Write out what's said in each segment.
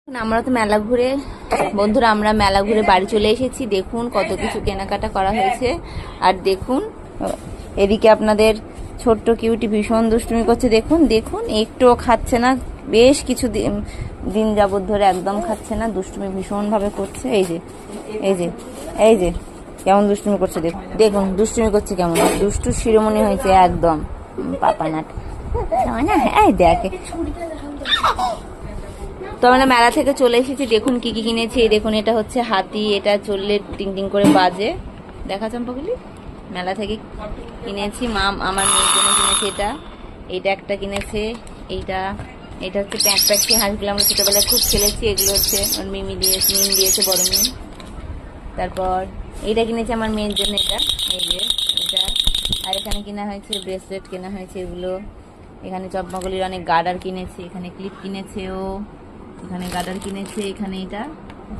আমরা তো মেলা ঘুরে বন্ধুরা আমরা মেলা ঘুরে বাড়ি চলে এসেছি। দেখুন কত কিছু কেনাকাটা করা হয়েছে। আর দেখুন এদিকে আপনাদের ছোট্ট কিউটি ভীষণ দুষ্টুমি করছে। দেখুন দেখুন একটুও খাচ্ছে না, বেশ কিছু দিন যাবত ধরে একদম খাচ্ছে না, দুষ্টুমি ভীষণভাবে করছে। এই যে এই যে এই যে কেমন দুষ্টুমি করছে, দেখুন দেখুন দুষ্টুমি করছে, কেমন দুষ্টু শিরোমণি হয়েছে একদম পাপানাট না। এই দেখে তো আমরা মেলা থেকে চলে এসেছি। দেখুন কি কি কিনেছি। দেখুন এটা হচ্ছে হাতি, এটা চললে টিং টিং করে বাজে, দেখা চম্পাগুলি মেলা থেকে কিনেছি। মা আমার মেয়ের জন্য কিনেছে এটা, এইটা একটা কিনেছে। এটা হচ্ছে প্যাঁক প্যাঁচকি হাঁসগুলো আমরা ছোটোবেলায় খুব খেলেছি। এগুলো হচ্ছে আমার মিম দিয়েছে বড় মিম। তারপর এইটা কিনেছে আমার মেয়ের জন্য, এটা এই যে এটা। আর এখানে কেনা হয়েছে ব্রেসলেট কেনা হয়েছে এগুলো। এখানে চম্পাগুলির অনেক গার্ডার কিনেছে, এখানে ক্লিপ কিনেছে ও, এখানে গার্ডার কিনেছে। এখানে এটা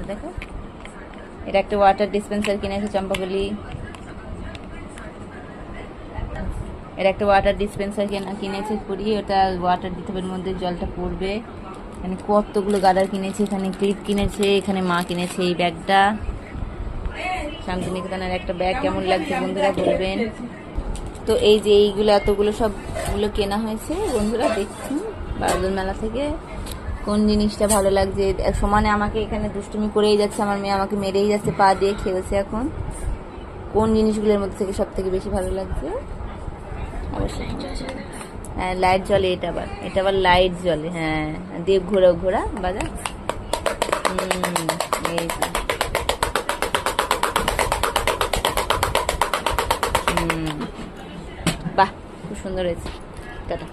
দেখো, এটা একটা ওয়াটার ডিসপেন্সার কিনেছে চম্পাগুলি। এটা একটা ওয়াটার ডিসপেন্সার কিনেছে পুরি, ওটা ওয়াটার দিতে হবে, এর মধ্যে জলটা পড়বে। এখানে কতগুলো গার্ডার কিনেছে, এখানে ক্লিপ কিনেছে, এখানে মা কিনেছে এই ব্যাগটা। শান্তিনিকেতনের একটা ব্যাগ কেমন লাগছে বন্ধুরা বলবেন। তো এই যে এইগুলো এতগুলো সবগুলো কেনা হয়েছে বন্ধুরা। দেখুন বারদোল মেলা থেকে কোন জিনিসটা ভালো লাগছে। সমানে আমাকে এখানে দুষ্টুমি করেই যাচ্ছে, আমার মেয়ে আমাকে মেরেই যাচ্ছে, পা দিয়ে খেয়েছে। এখন কোন জিনিসগুলোর মধ্যে থেকে সব থেকে বেশি ভালো লাগছে? অবশ্যই হ্যাঁ লাইট জ্বলে, এটা আবার লাইট জ্বলে, হ্যাঁ দিয়ে ঘোরা বাজা। এই বাহ খুব সুন্দর হয়েছে। টাটা।